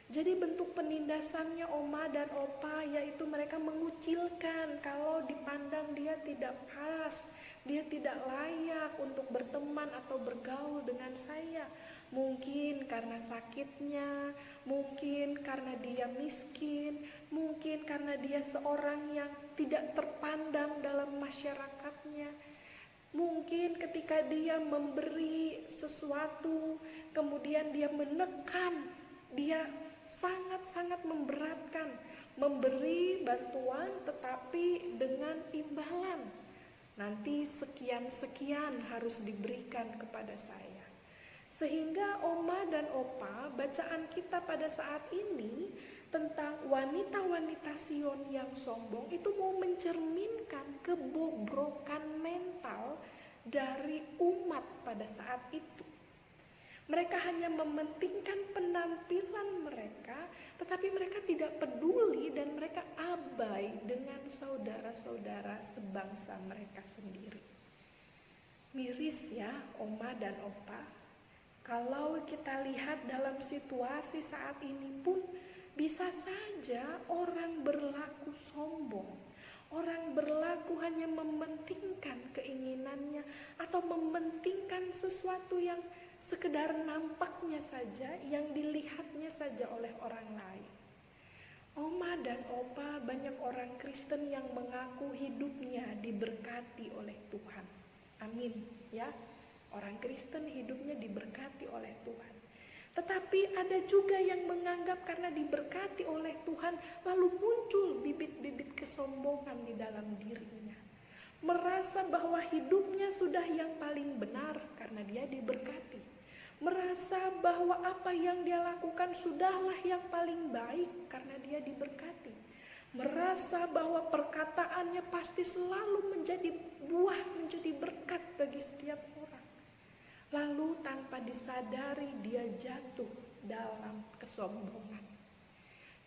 Jadi bentuk penindasannya Oma dan Opa yaitu mereka mengucilkan kalau dipandang dia tidak pas, dia tidak layak untuk berteman atau bergaul dengan saya. Mungkin karena sakitnya, mungkin karena dia miskin, mungkin karena dia seorang yang tidak terpandang dalam masyarakatnya. Mungkin ketika dia memberi sesuatu, kemudian dia menekan, dia sangat-sangat memberatkan, memberi bantuan tetapi dengan imbalan. Nanti sekian-sekian harus diberikan kepada saya. Sehingga Oma dan Opa, bacaan kita pada saat ini tentang wanita-wanita Sion yang sombong itu mau mencerminkan kebobrokan mental dari umat pada saat itu. Mereka hanya mementingkan penampilan mereka, tetapi mereka tidak peduli dan mereka abai dengan saudara-saudara sebangsa mereka sendiri. Miris ya Oma dan Opa. Kalau kita lihat dalam situasi saat ini pun bisa saja orang berlaku sombong. Orang berlaku hanya mementingkan keinginannya atau mementingkan sesuatu yang sekedar nampaknya saja, yang dilihatnya saja oleh orang lain. Oma dan Opa, banyak orang Kristen yang mengaku hidupnya diberkati oleh Tuhan. Amin ya. Orang Kristen hidupnya diberkati oleh Tuhan. Tetapi ada juga yang menganggap karena diberkati oleh Tuhan lalu muncul bibit-bibit kesombongan di dalam dirinya. Merasa bahwa hidupnya sudah yang paling benar karena dia diberkati. Merasa bahwa apa yang dia lakukan sudahlah yang paling baik karena dia diberkati. Merasa bahwa perkataannya pasti selalu menjadi buah, menjadi berkat bagi setiap orang. Lalu tanpa disadari dia jatuh dalam kesombongan.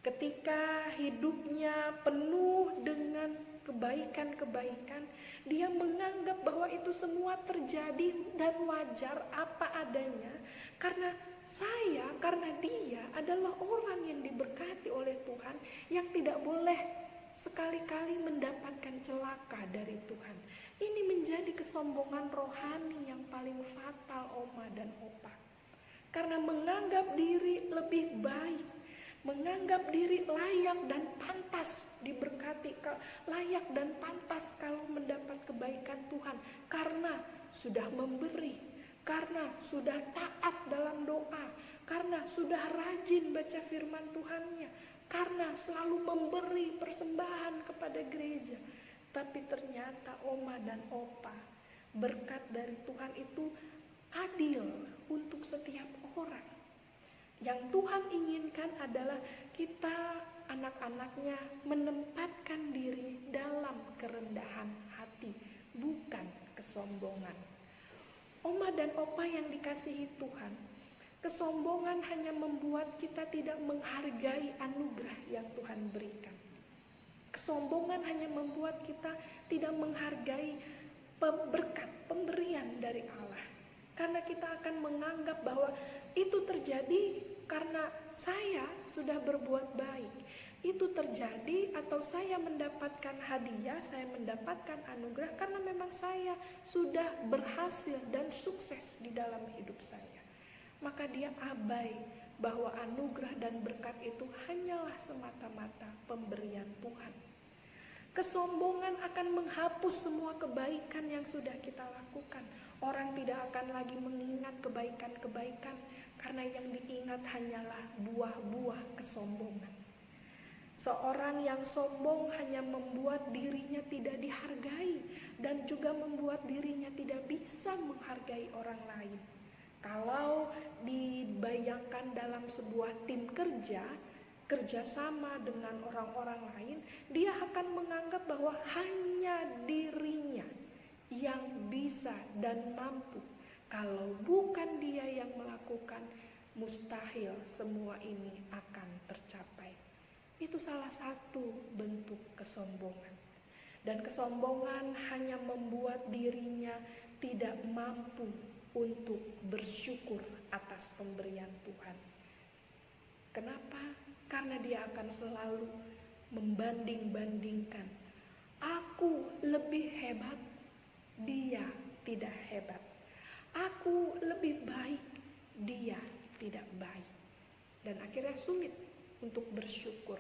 Ketika hidupnya penuh dengan kebaikan-kebaikan, dia menganggap bahwa itu semua terjadi dan wajar apa adanya. Karena dia adalah orang yang diberkati oleh Tuhan, yang tidak boleh sekali-kali mendapatkan celaka dari Tuhan. Ini menjadi kesombongan rohani yang paling fatal Oma dan Opa. Karena menganggap diri lebih baik, menganggap diri layak dan pantas diberkati, layak dan pantas kalau mendapat kebaikan Tuhan. Karena sudah memberi, karena sudah taat dalam doa, karena sudah rajin baca firman Tuhannya, karena selalu memberi persembahan kepada gereja. Tapi ternyata Oma dan Opa, berkat dari Tuhan itu adil untuk setiap orang. Yang Tuhan inginkan adalah kita anak-anaknya menempatkan diri dalam kerendahan hati, bukan kesombongan. Oma dan Opa yang dikasihi Tuhan, kesombongan hanya membuat kita tidak menghargai anugerah yang Tuhan berikan. Kesombongan hanya membuat kita tidak menghargai berkat, pemberian dari Allah. Karena kita akan menganggap bahwa itu terjadi karena saya sudah berbuat baik. Itu terjadi atau saya mendapatkan hadiah, saya mendapatkan anugerah karena memang saya sudah berhasil dan sukses di dalam hidup saya. Maka dia abai bahwa anugerah dan berkat itu hanyalah semata-mata pemberian Tuhan. Kesombongan akan menghapus semua kebaikan yang sudah kita lakukan. Orang tidak akan lagi mengingat kebaikan-kebaikan karena yang diingat hanyalah buah-buah kesombongan. Seorang yang sombong hanya membuat dirinya tidak dihargai dan juga membuat dirinya tidak bisa menghargai orang lain. Kalau dibayangkan dalam sebuah tim kerjasama dengan orang-orang lain, dia akan menganggap bahwa hanya dirinya yang bisa dan mampu. Kalau bukan dia yang melakukan, mustahil semua ini akan tercapai. Itu salah satu bentuk kesombongan. Dan kesombongan hanya membuat dirinya tidak mampu untuk bersyukur atas pemberian Tuhan. Kenapa? Karena dia akan selalu membanding-bandingkan. Aku lebih hebat, dia tidak hebat. Aku lebih baik, dia tidak baik. Dan akhirnya sulit untuk bersyukur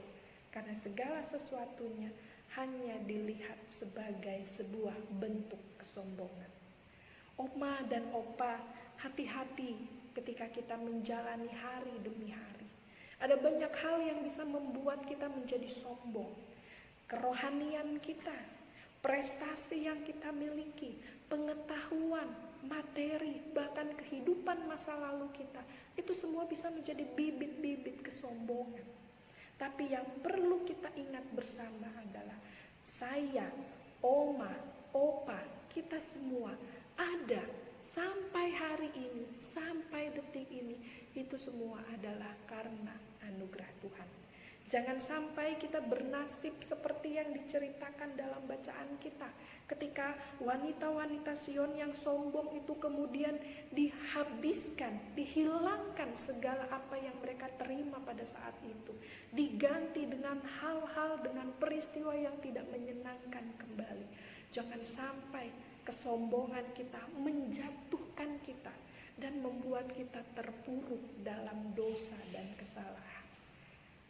karena segala sesuatunya hanya dilihat sebagai sebuah bentuk kesombongan. Oma dan opa, hati-hati ketika kita menjalani hari demi hari. Ada banyak hal yang bisa membuat kita menjadi sombong. Kerohanian kita, prestasi yang kita miliki, pengetahuan, materi, bahkan kehidupan masa lalu kita, itu semua bisa menjadi bibit-bibit kesombongan. Tapi yang perlu kita ingat bersama adalah saya, oma, opa, kita semua ada sampai hari ini, sampai detik ini, itu semua adalah karena anugerah Tuhan. Jangan sampai kita bernasib seperti yang diceritakan dalam bacaan kita. Ketika wanita-wanita Sion yang sombong itu kemudian dihabiskan, dihilangkan segala apa yang mereka terima pada saat itu. Diganti dengan hal-hal, dengan peristiwa yang tidak menyenangkan kembali. Jangan sampai kesombongan kita menjatuhkan kita dan membuat kita terpuruk dalam dosa dan kesalahan.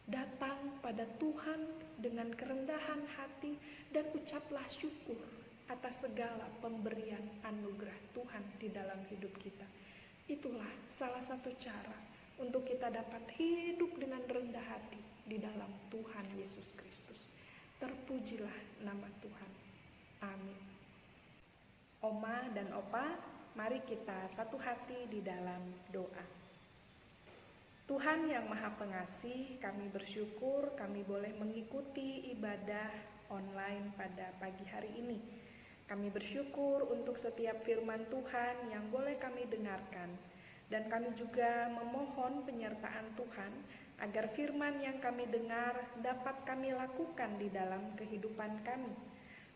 Datang pada Tuhan dengan kerendahan hati dan ucaplah syukur atas segala pemberian anugerah Tuhan di dalam hidup kita. Itulah salah satu cara untuk kita dapat hidup dengan rendah hati di dalam Tuhan Yesus Kristus. Terpujilah nama Tuhan. Amin. Oma dan opa, mari kita satu hati di dalam doa. Tuhan yang Maha Pengasih, kami bersyukur kami boleh mengikuti ibadah online pada pagi hari ini. Kami bersyukur untuk setiap firman Tuhan yang boleh kami dengarkan. Dan kami juga memohon penyertaan Tuhan agar firman yang kami dengar dapat kami lakukan di dalam kehidupan kami.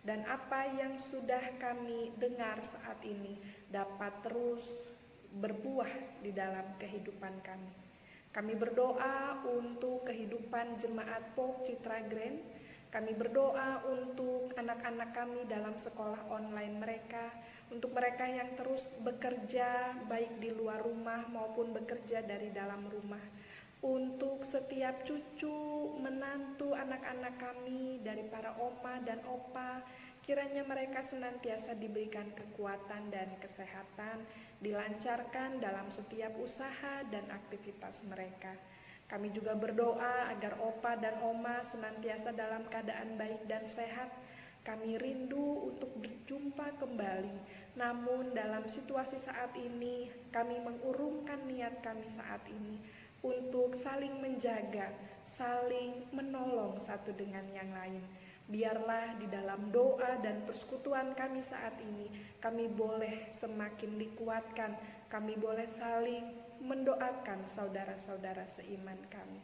Dan apa yang sudah kami dengar saat ini dapat terus berbuah di dalam kehidupan kami. Kami berdoa untuk kehidupan jemaat POK Citra Grand. Kami berdoa untuk anak-anak kami dalam sekolah online mereka, untuk mereka yang terus bekerja baik di luar rumah maupun bekerja dari dalam rumah. Untuk setiap cucu, menantu anak-anak kami dari para oma dan opa, kiranya mereka senantiasa diberikan kekuatan dan kesehatan, dilancarkan dalam setiap usaha dan aktivitas mereka. Kami juga berdoa agar opa dan oma senantiasa dalam keadaan baik dan sehat. Kami rindu untuk berjumpa kembali, namun dalam situasi saat ini kami mengurungkan niat kami saat ini untuk saling menjaga, saling menolong satu dengan yang lain. Biarlah di dalam doa dan persekutuan kami saat ini, kami boleh semakin dikuatkan, kami boleh saling mendoakan saudara-saudara seiman kami.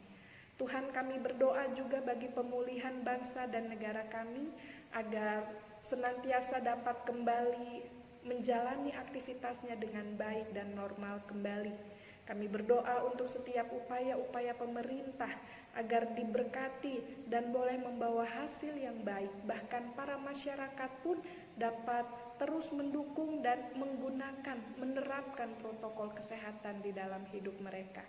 Tuhan, kami berdoa juga bagi pemulihan bangsa dan negara kami, agar senantiasa dapat kembali menjalani aktivitasnya dengan baik dan normal kembali. Kami berdoa untuk setiap upaya-upaya pemerintah agar diberkati dan boleh membawa hasil yang baik. Bahkan para masyarakat pun dapat terus mendukung dan menggunakan, menerapkan protokol kesehatan di dalam hidup mereka.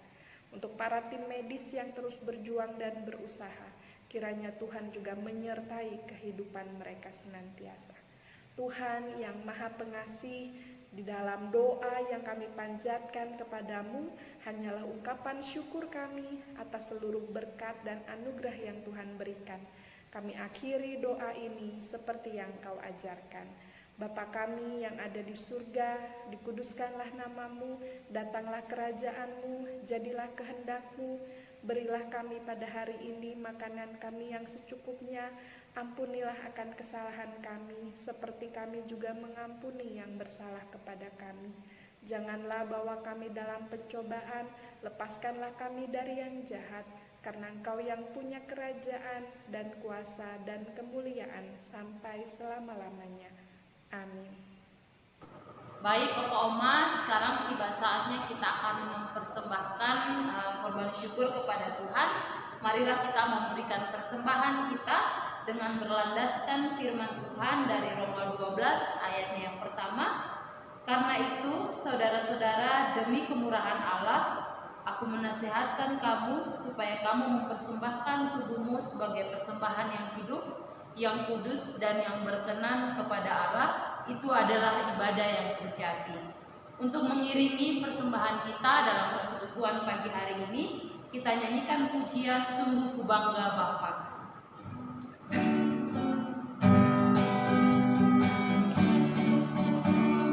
Untuk para tim medis yang terus berjuang dan berusaha, kiranya Tuhan juga menyertai kehidupan mereka senantiasa. Tuhan yang Maha Pengasih, di dalam doa yang kami panjatkan kepadamu, hanyalah ungkapan syukur kami atas seluruh berkat dan anugerah yang Tuhan berikan. Kami akhiri doa ini seperti yang Kau ajarkan. Bapa kami yang ada di surga, dikuduskanlah namamu, datanglah kerajaan-Mu, jadilah kehendak-Mu, berilah kami pada hari ini makanan kami yang secukupnya, ampunilah akan kesalahan kami, seperti kami juga mengampuni yang bersalah kepada kami. Janganlah bawa kami dalam pencobaan, lepaskanlah kami dari yang jahat, karena Engkau yang punya kerajaan dan kuasa dan kemuliaan sampai selama-lamanya. Amin. Baik Opa Oma, sekarang tiba saatnya kita akan mempersembahkan korban syukur kepada Tuhan. Marilah kita memberikan persembahan kita dengan berlandaskan firman Tuhan dari Roma 12 ayatnya yang pertama. Karena itu, saudara-saudara, demi kemurahan Allah, aku menasihatkan kamu supaya kamu mempersembahkan tubuhmu sebagai persembahan yang hidup, yang kudus dan yang berkenan kepada Allah. Itu adalah ibadah yang sejati. Untuk mengiringi persembahan kita dalam persekutuan pagi hari ini, kita nyanyikan pujian Sungguh Ku Bangga Bapa.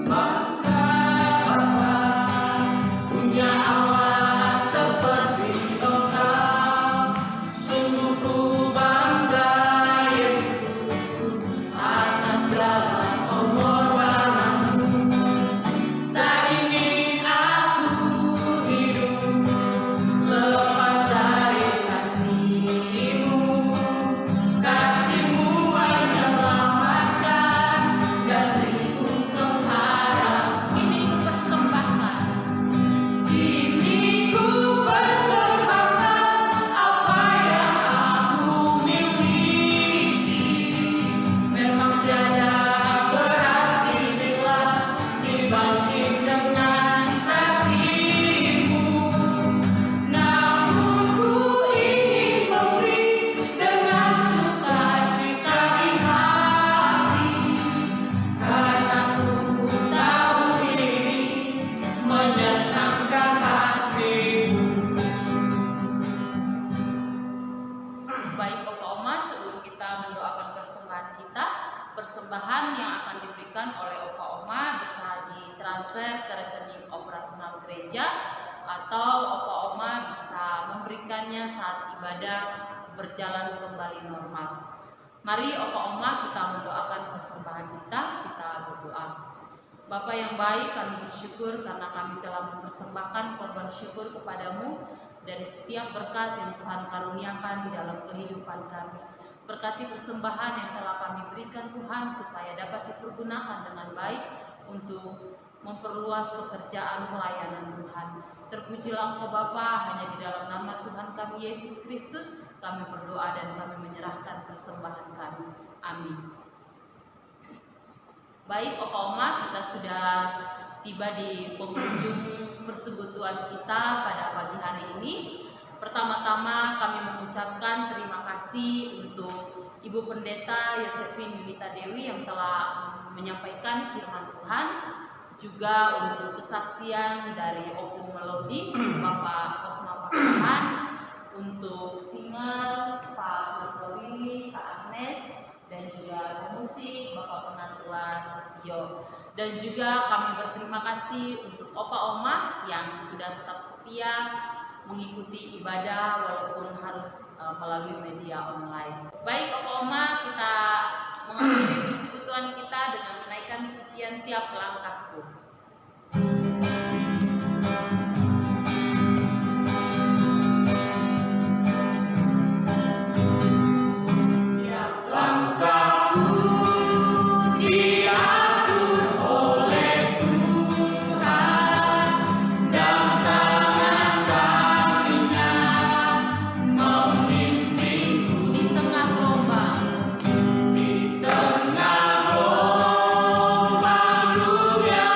Bangga Bapa, punya Allah seperti Engkau. Sungguh ku bangga Yesus atas segala pengorbananmu. Tak ingin aku hidup lepas dari kasih-Mu. Kasih-Mu menyelamatkan dan beriku pengharap. Kini ku persembahkan Kini ku persembahkan apa yang aku miliki. Memang tiada berarti bila dibanding dengan kasih-Mu. Namun ku ingin memberi dengan sukacita di hati. Karena ku tahu ini menyenangkan hati-Mu. Baik Opa Oma, sebelum kita mendoakan persembahan kita, persembahan yang akan diberikan oleh Opa Oma bisa ditransfer ke rekening operasional gereja atau Opa Oma bisa memberikannya saat ibadah berjalan kembali normal. Mari Opa Oma kita mendoakan persembahan kita berdoa. Bapa yang baik, kami bersyukur karena kami telah mempersembahkan korban syukur kepadamu dari setiap berkat yang Tuhan karuniakan di dalam kehidupan kami. Berkati persembahan yang telah kami berikan Tuhan supaya dapat dipergunakan dengan baik untuk memperluas pekerjaan pelayanan Tuhan. Terpujilah Engkau Bapa, hanya di dalam nama Tuhan kami Yesus Kristus kami berdoa dan kami menyerahkan persembahan kami. Amin. Baik Opa Oma, kita sudah tiba di penghujung persekutuan kita pada pagi hari ini. Pertama-tama kami mengucapkan terima kasih untuk Ibu Pendeta Yosefin Yunita Dewi yang telah menyampaikan firman Tuhan, juga untuk kesaksian dari Opung Melodi, Bapak Kosma Pakahan, untuk singer Pak Lili, Kak Agnes, dan juga musik Bapak Penatua Setio. Dan juga kami berterima kasih untuk Opa Oma yang sudah tetap setia mengikuti ibadah walaupun harus melalui media online. Baik Opa Oma, kita mengakhiri persekutuan kita dengan menaikkan pujian Tiap Langkahku. Langkahku diatur oleh Tuhan, dan tangan kasih-Nya memimpinku Di tengah gelombang, di tengah gelombang dunia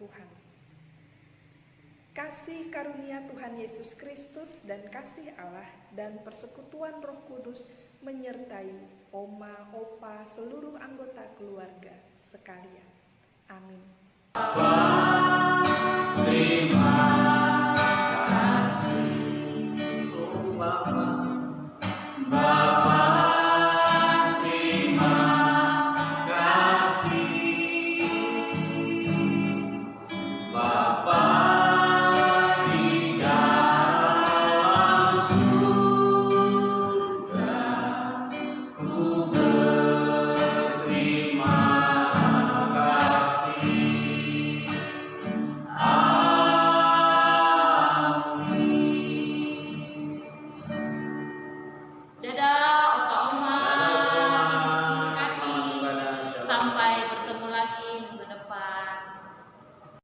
Tuhan. Kasih karunia Tuhan Yesus Kristus dan kasih Allah dan persekutuan Roh Kudus menyertai oma, opa, seluruh anggota keluarga sekalian. Amin.